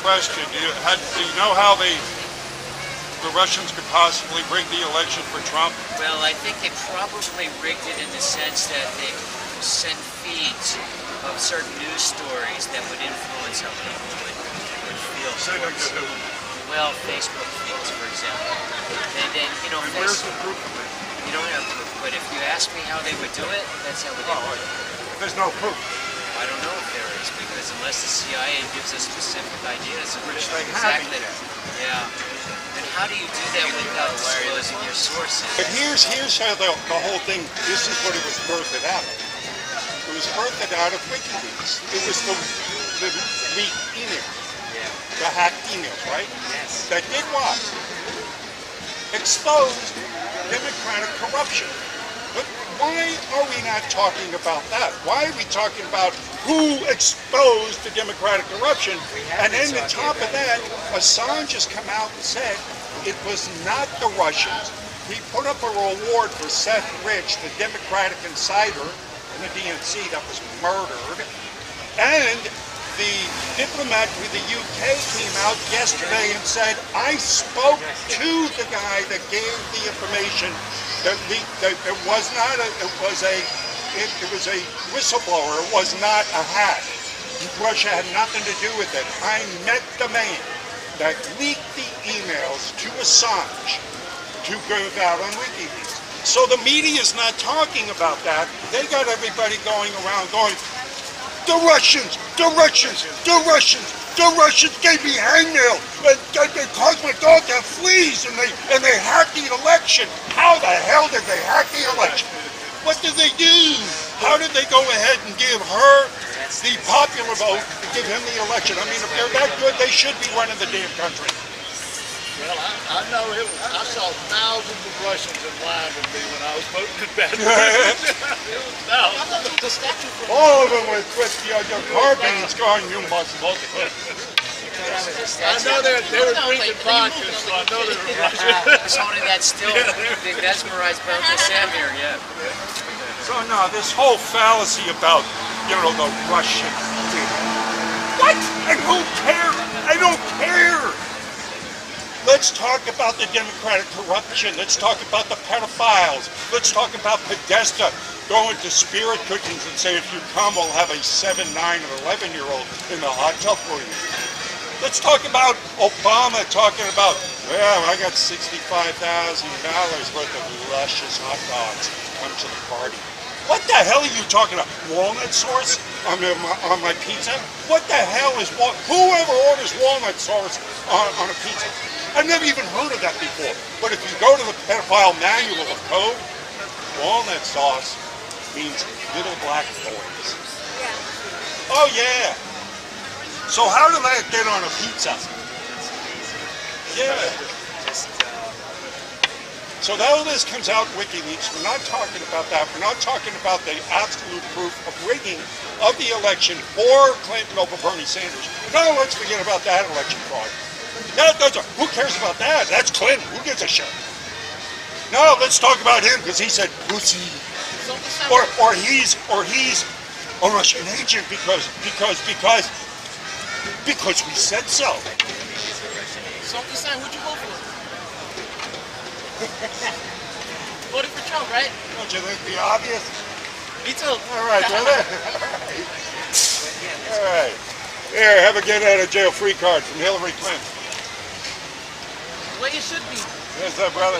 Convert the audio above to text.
question. Do you know how the Russians could possibly rig the election for Trump? Well, I think they probably rigged it in the sense that they sent feeds of certain news stories that would influence how people would feel. Well, Facebook feeds, for example. And then, you know, where's the proof of it? You don't have proof, but if you ask me how they would do it, that's how they would do it. There's no proof. I don't know if there is, because unless the CIA gives us specific ideas of which they exactly. haven't. Yeah. And how do you do that without disclosing your sources? But here's how the whole thing, this is what it was birthed out of. It was birthed out of WikiLeaks. It was the leaked emails. Yeah. The hacked emails, right? Yes. That did what? Exposed Democratic corruption. But why are we not talking about that? Why are we talking about who exposed the Democratic corruption? And then on top of that, Assange has come out and said it was not the Russians. He put up a reward for Seth Rich, the Democratic insider in the DNC that was murdered. And the diplomat with the UK came out yesterday and said, I spoke to the guy that gave the information. It was a whistleblower. It was not a hack. Russia had nothing to do with it. I met the man that leaked the emails to Assange to go out on WikiLeaks. So the media is not talking about that. They got everybody going around going, the Russians gave me hangnail, and they caused my dog to have fleas, and they hacked the election. How the hell did they hack the election? What did they do? How did they go ahead and give her the popular vote to give him the election? I mean, if they're that good, they should be running the damn country. Well, I know I saw thousands of Russians in line with me when I was voting in bed. All of them with your carbines going, you must vote. I know they were drinking vodka, so I know they were Russian. Holding that still, being mesmerized by Uncle Sam here, yeah. So no, this whole fallacy about, the Russian thing. What? And who cares? I don't care. Let's talk about the Democratic corruption. Let's talk about the pedophiles. Let's talk about Podesta going to spirit cookings and say, if you come, we'll have a 7, 9, and 11-year-old in the hot tub for you. Let's talk about Obama talking about, well, I got $65,000 worth of luscious hot dogs. Come to the party. What the hell are you talking about? Walnut sauce on my pizza? What the hell is whoever orders walnut sauce on a pizza? I've never even heard of that before. But if you go to the pedophile manual of code, walnut sauce means little black boys. Oh yeah. So how did that get on a pizza? Yeah. So all this comes out in WikiLeaks. We're not talking about that. We're not talking about the absolute proof of rigging of the election for Clinton over Bernie Sanders. No, let's forget about that election fraud. Who cares about that? That's Clinton. Who gives a shit? No, let's talk about him because he said pussy, or he's a Russian agent because we said so. So decide who'd you vote for? Voted for Trump, right? Don't you think the obvious? Me too. All right, brother. All right. Here, have a get out of jail free card from Hillary Clinton. The way it should be. Yes, sir, brother.